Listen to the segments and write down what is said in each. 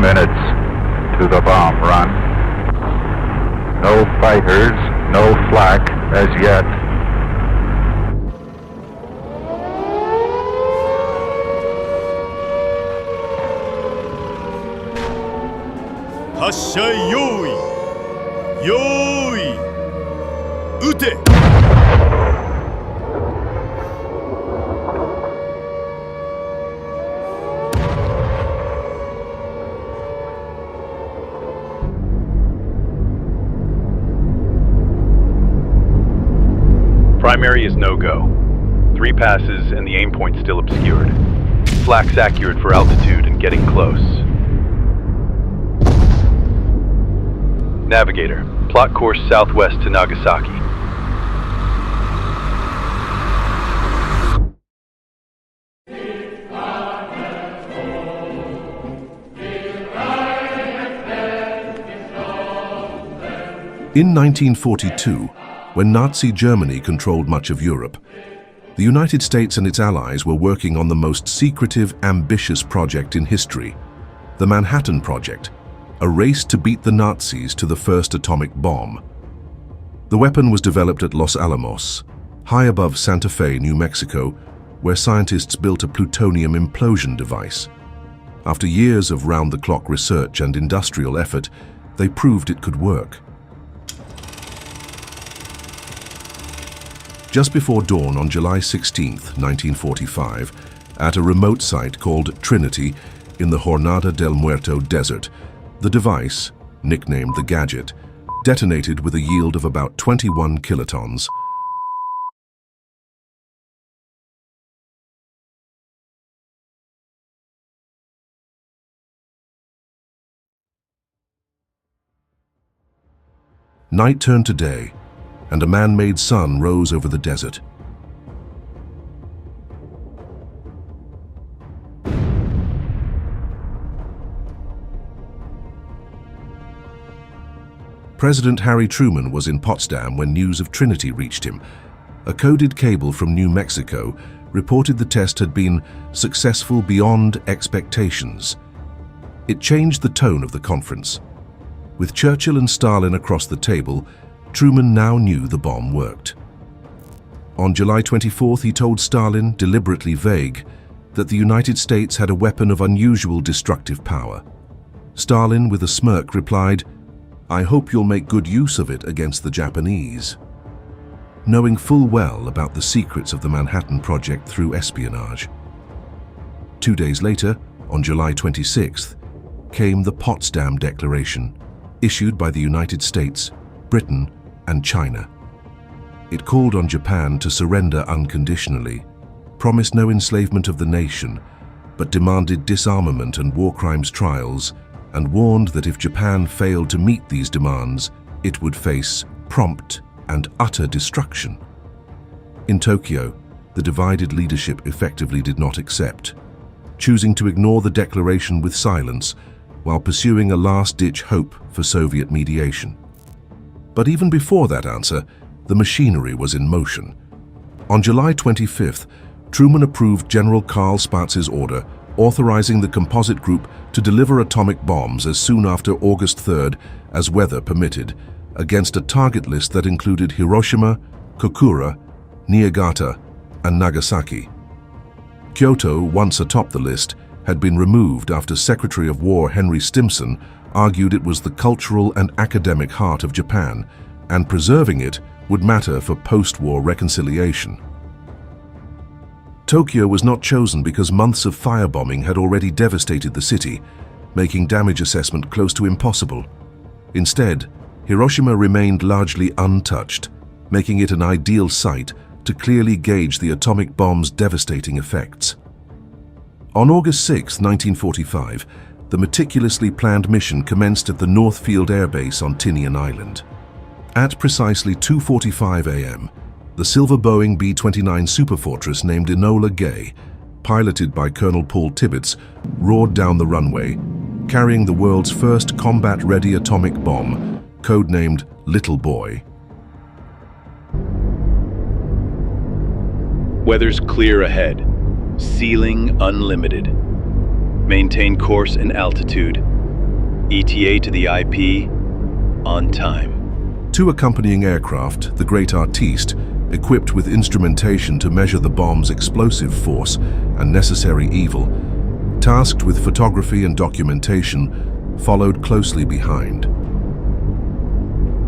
minutes to the bomb run. No fighters, no flak as yet.発射用意撃て。Primary is no-go. 3 passes and the aim point still obscured. Flak's accurate for altitude and getting close. Navigator, plot course southwest to Nagasaki. In 1942, when Nazi Germany controlled much of Europe, the United States and its allies were working on the most secretive, ambitious project in history, the Manhattan Project, a race to beat the Nazis to the first atomic bomb. The weapon was developed at Los Alamos, high above Santa Fe, New Mexico, where scientists built a plutonium implosion device. After years of round-the-clock research and industrial effort, they proved it could work. Just before dawn on July 16, 1945, at a remote site called Trinity in the Jornada del Muerto desert, the device, nicknamed the Gadget, detonated with a yield of about 21 kilotons. Night turned to day, and a man-made sun rose over the desert. President Harry Truman was in Potsdam when news of Trinity reached him. A coded cable from New Mexico reported the test had been successful beyond expectations. It changed the tone of the conference. With Churchill and Stalin across the table, Truman now knew the bomb worked. On July 24th, he told Stalin, deliberately vague, that the United States had a weapon of unusual destructive power. Stalin, with a smirk, replied, "I hope you'll make good use of it against the Japanese," knowing full well about the secrets of the Manhattan Project through espionage. 2 days later, on July 26th, came the Potsdam Declaration, issued by the United States, Britain, and China. It called on Japan to surrender unconditionally, promised no enslavement of the nation, but demanded disarmament and war crimes trials, and warned that if Japan failed to meet these demands, it would face prompt and utter destruction. In Tokyo, the divided leadership effectively did not accept, choosing to ignore the declaration with silence while pursuing a last-ditch hope for Soviet mediation. But even before that answer, the machinery was in motion. On July 25th, Truman approved General Karl Spatz's order authorizing the composite group to deliver atomic bombs as soon after August 3rd as weather permitted, against a target list that included Hiroshima, Kokura, Niigata, and Nagasaki. Kyoto, once atop the list, had been removed after Secretary of War Henry Stimson argued it was the cultural and academic heart of Japan, and preserving it would matter for post-war reconciliation. Tokyo was not chosen because months of firebombing had already devastated the city, making damage assessment close to impossible. Instead, Hiroshima remained largely untouched, making it an ideal site to clearly gauge the atomic bomb's devastating effects. On August 6, 1945, the meticulously planned mission commenced at the Northfield Air Base on Tinian Island. At precisely 2:45 a.m., the silver Boeing B-29 Superfortress named Enola Gay, piloted by Colonel Paul Tibbets, roared down the runway, carrying the world's first combat-ready atomic bomb, codenamed Little Boy. Weather's clear ahead. Ceiling unlimited. Maintain course and altitude. ETA to the IP on time. Two accompanying aircraft, the Great Artiste, equipped with instrumentation to measure the bomb's explosive force and necessary evil, tasked with photography and documentation, followed closely behind.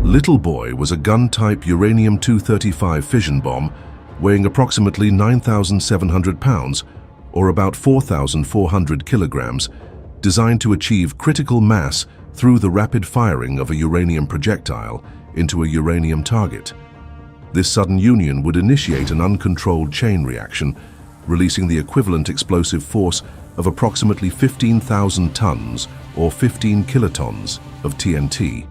Little Boy was a gun-type uranium-235 fission bomb weighing approximately 9,700 pounds, or about 4,400 kilograms, designed to achieve critical mass through the rapid firing of a uranium projectile into a uranium target. This sudden union would initiate an uncontrolled chain reaction, releasing the equivalent explosive force of approximately 15,000 tons or 15 kilotons of TNT.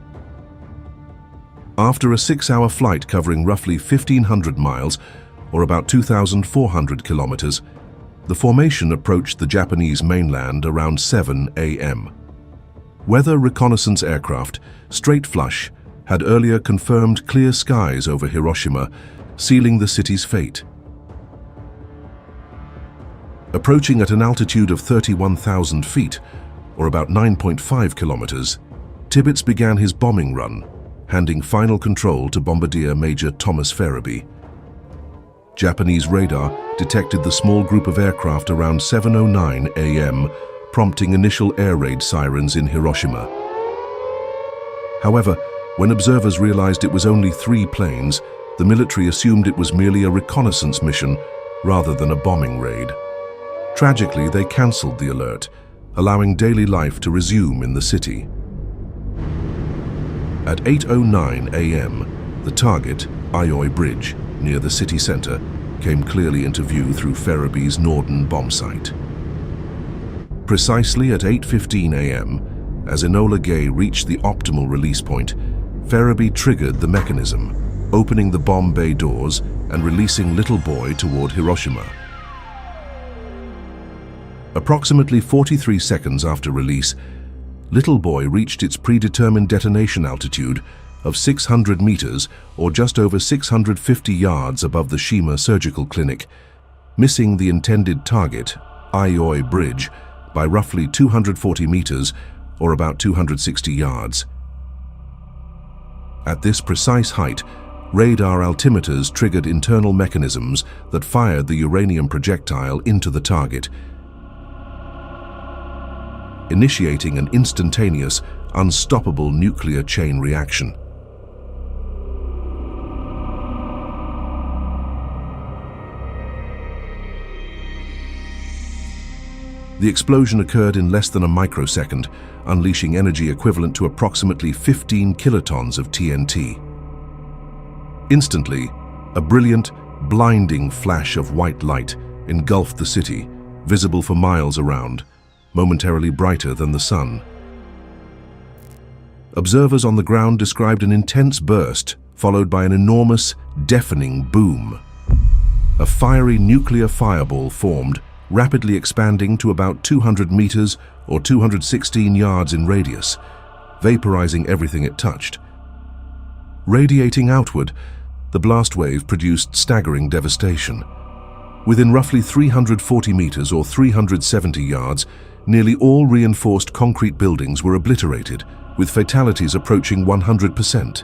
After a 6-hour flight covering roughly 1,500 miles, or about 2,400 kilometers, the formation approached the Japanese mainland around 7 a.m. Weather reconnaissance aircraft, Straight Flush, had earlier confirmed clear skies over Hiroshima, sealing the city's fate. Approaching at an altitude of 31,000 feet, or about 9.5 kilometers, Tibbets began his bombing run, handing final control to Bombardier Major Thomas Farabee. Japanese radar detected the small group of aircraft around 7:09 a.m., prompting initial air raid sirens in Hiroshima. However, when observers realized it was only 3 planes, the military assumed it was merely a reconnaissance mission rather than a bombing raid. Tragically, they cancelled the alert, allowing daily life to resume in the city. At 8:09 a.m., the target, Aoi Bridge, near the city center, came clearly into view through Farabee's Norden bomb site. Precisely at 8:15 a.m., as Enola Gay reached the optimal release point, Farabee triggered the mechanism, opening the bomb bay doors and releasing Little Boy toward Hiroshima. Approximately 43 seconds after release, Little Boy reached its predetermined detonation altitude of 600 meters, or just over 650 yards above the Shima Surgical Clinic, missing the intended target, Aoi Bridge, by roughly 240 meters, or about 260 yards. At this precise height, radar altimeters triggered internal mechanisms that fired the uranium projectile into the target, initiating an instantaneous, unstoppable nuclear chain reaction. The explosion occurred in less than a microsecond, unleashing energy equivalent to approximately 15 kilotons of TNT. Instantly, a brilliant, blinding flash of white light engulfed the city, visible for miles around, momentarily brighter than the sun. Observers on the ground described an intense burst, followed by an enormous, deafening boom. A fiery nuclear fireball formed, rapidly expanding to about 200 meters or 216 yards in radius, vaporizing everything it touched. Radiating outward, the blast wave produced staggering devastation. Within roughly 340 meters or 370 yards, nearly all reinforced concrete buildings were obliterated, with fatalities approaching 100%.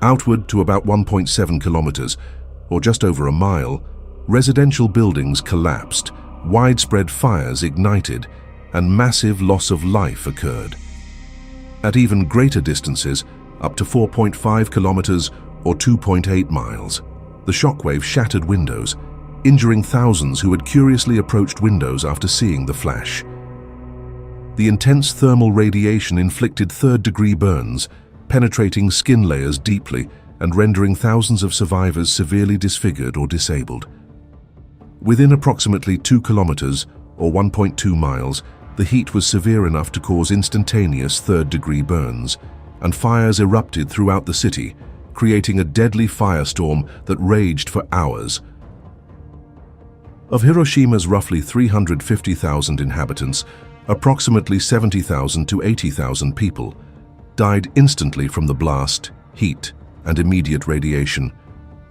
Outward to about 1.7 kilometers, or just over a mile, residential buildings collapsed, widespread fires ignited, and massive loss of life occurred. At even greater distances, up to 4.5 kilometers or 2.8 miles, the shockwave shattered windows, injuring thousands who had curiously approached windows after seeing the flash. The intense thermal radiation inflicted third-degree burns, penetrating skin layers deeply and rendering thousands of survivors severely disfigured or disabled. Within approximately 2 kilometers, or 1.2 miles, the heat was severe enough to cause instantaneous third-degree burns, and fires erupted throughout the city, creating a deadly firestorm that raged for hours. Of Hiroshima's roughly 350,000 inhabitants, approximately 70,000 to 80,000 people died instantly from the blast, heat, and immediate radiation,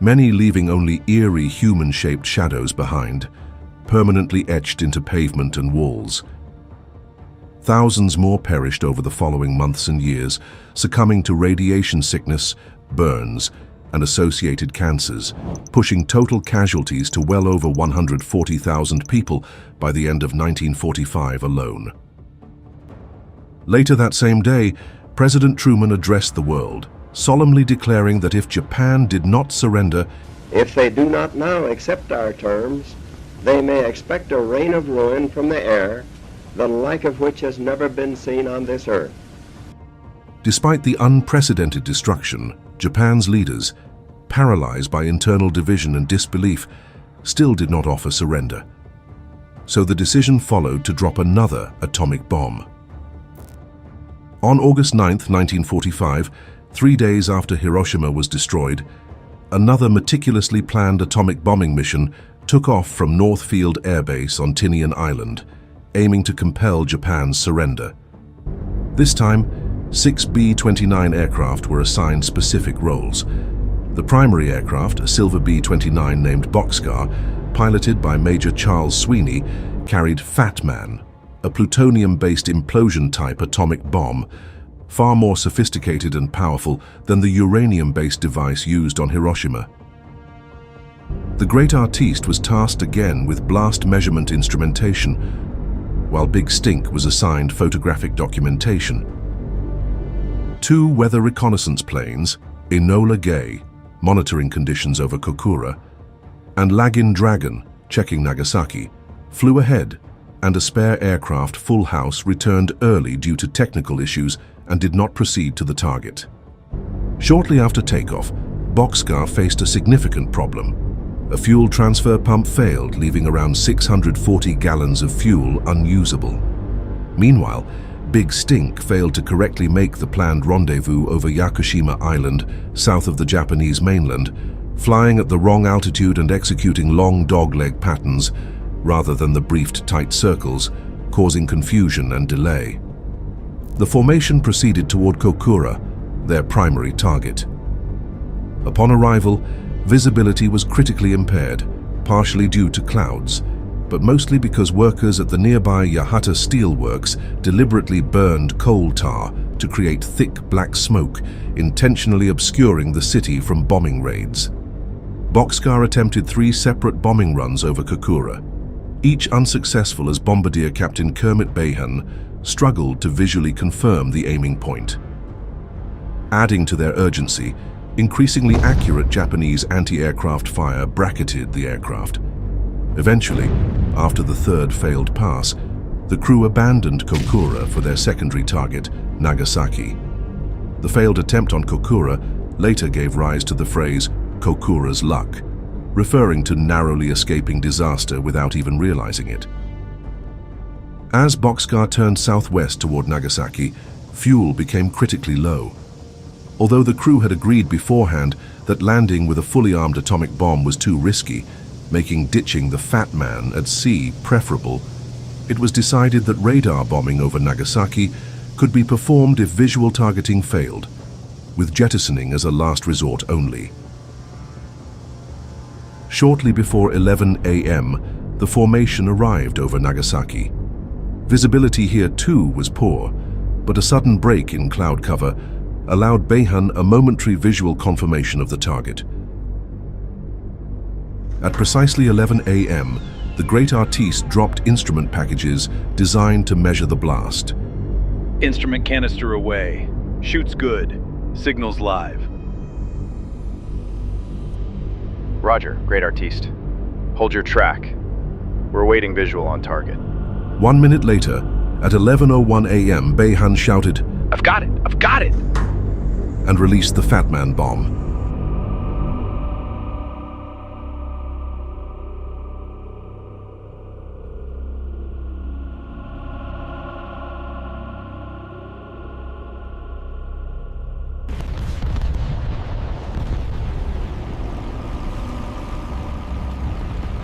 many leaving only eerie human-shaped shadows behind, permanently etched into pavement and walls. Thousands more perished over the following months and years, succumbing to radiation sickness, burns, and associated cancers, pushing total casualties to well over 140,000 people by the end of 1945 alone. Later that same day, President Truman addressed the world, solemnly declaring that if Japan did not surrender, if they do not now accept our terms, they may expect a rain of ruin from the air, the like of which has never been seen on this earth. Despite the unprecedented destruction, Japan's leaders, paralyzed by internal division and disbelief, still did not offer surrender. So the decision followed to drop another atomic bomb. On August 9, 1945, 3 days after Hiroshima was destroyed, another meticulously planned atomic bombing mission took off from Northfield Air Base on Tinian Island, aiming to compel Japan's surrender. This time, 6 B-29 aircraft were assigned specific roles. The primary aircraft, a silver B-29 named Bockscar, piloted by Major Charles Sweeney, carried Fat Man, a plutonium-based implosion-type atomic bomb, far more sophisticated and powerful than the uranium-based device used on Hiroshima. The Great Artiste was tasked again with blast measurement instrumentation, while Big Stink was assigned photographic documentation. 2 weather reconnaissance planes, Enola Gay, monitoring conditions over Kokura, and Lagin Dragon, checking Nagasaki, flew ahead, and a spare aircraft Full House returned early due to technical issues and did not proceed to the target. Shortly after takeoff, Bockscar faced a significant problem. A fuel transfer pump failed, leaving around 640 gallons of fuel unusable. Meanwhile, Big Stink failed to correctly make the planned rendezvous over Yakushima Island, south of the Japanese mainland, flying at the wrong altitude and executing long dogleg patterns rather than the briefed tight circles, causing confusion and delay. The formation proceeded toward Kokura, their primary target. Upon arrival, visibility was critically impaired, partially due to clouds, but mostly because workers at the nearby Yahata Steelworks deliberately burned coal tar to create thick black smoke, intentionally obscuring the city from bombing raids. Bockscar attempted 3 separate bombing runs over Kokura, each unsuccessful as Bombardier Captain Kermit Bayhan struggled to visually confirm the aiming point. Adding to their urgency, increasingly accurate Japanese anti-aircraft fire bracketed the aircraft. Eventually, after the 3rd failed pass, the crew abandoned Kokura for their secondary target, Nagasaki. The failed attempt on Kokura later gave rise to the phrase Kokura's luck, referring to narrowly escaping disaster without even realizing it. As Bockscar turned southwest toward Nagasaki, fuel became critically low. Although the crew had agreed beforehand that landing with a fully armed atomic bomb was too risky, making ditching the Fat Man at sea preferable, it was decided that radar bombing over Nagasaki could be performed if visual targeting failed, with jettisoning as a last resort only. Shortly before 11 a.m., the formation arrived over Nagasaki. Visibility here too was poor, but a sudden break in cloud cover allowed Bayhan a momentary visual confirmation of the target. At precisely 11 a.m., the Great Artiste dropped instrument packages designed to measure the blast. Instrument canister away. Shoots good. Signals live. Roger, Great Artiste. Hold your track. We're awaiting visual on target. 1 minute later, at 11:01 a.m., Bayhan shouted, I've got it! I've got it! and released the Fat Man bomb.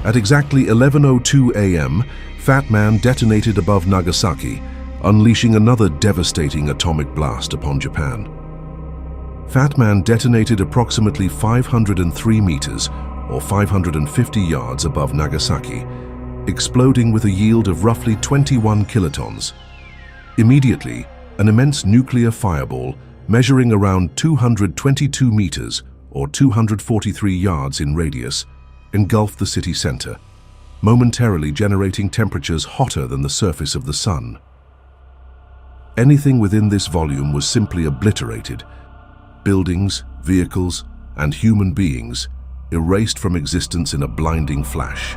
At exactly 11:02 a.m., Fat Man detonated above Nagasaki, unleashing another devastating atomic blast upon Japan. Fat Man detonated approximately 503 meters, or 550 yards above Nagasaki, exploding with a yield of roughly 21 kilotons. Immediately, an immense nuclear fireball measuring around 222 meters or 243 yards in radius engulfed the city center, momentarily generating temperatures hotter than the surface of the sun. Anything within this volume was simply obliterated. Buildings, vehicles, and human beings erased from existence in a blinding flash.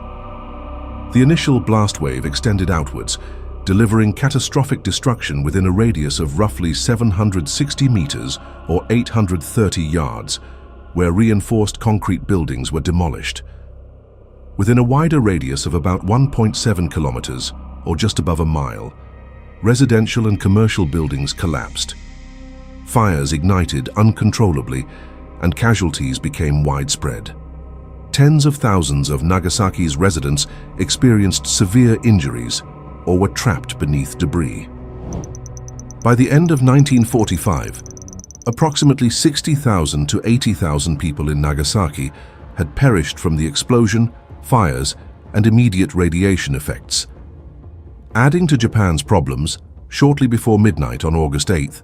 The initial blast wave extended outwards, delivering catastrophic destruction within a radius of roughly 760 meters or 830 yards, where reinforced concrete buildings were demolished. Within a wider radius of about 1.7 kilometers, or just above a mile, residential and commercial buildings collapsed. Fires ignited uncontrollably, and casualties became widespread. Tens of thousands of Nagasaki's residents experienced severe injuries or were trapped beneath debris. By the end of 1945, approximately 60,000 to 80,000 people in Nagasaki had perished from the explosion, fires, and immediate radiation effects. Adding to Japan's problems, shortly before midnight on August 8th,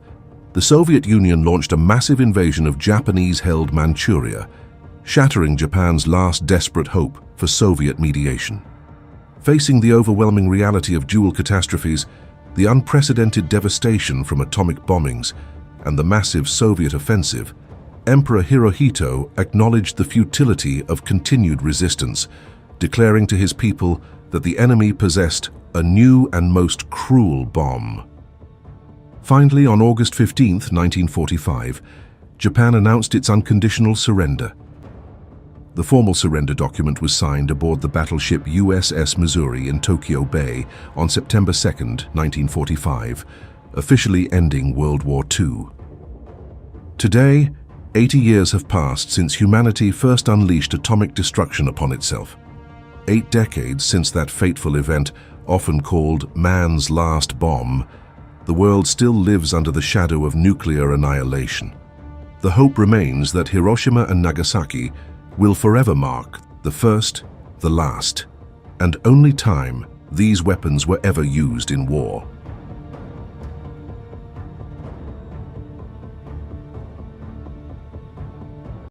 the Soviet Union launched a massive invasion of Japanese-held Manchuria, shattering Japan's last desperate hope for Soviet mediation. Facing the overwhelming reality of dual catastrophes, the unprecedented devastation from atomic bombings, and the massive Soviet offensive, Emperor Hirohito acknowledged the futility of continued resistance, declaring to his people that the enemy possessed a new and most cruel bomb. Finally, on August 15, 1945, Japan announced its unconditional surrender. The formal surrender document was signed aboard the battleship USS Missouri in Tokyo Bay on September 2, 1945, officially ending World War II. Today, 80 years have passed since humanity first unleashed atomic destruction upon itself. 8 decades since that fateful event, often called man's last bomb, the world still lives under the shadow of nuclear annihilation. The hope remains that Hiroshima and Nagasaki will forever mark the first, the last, and only time these weapons were ever used in war.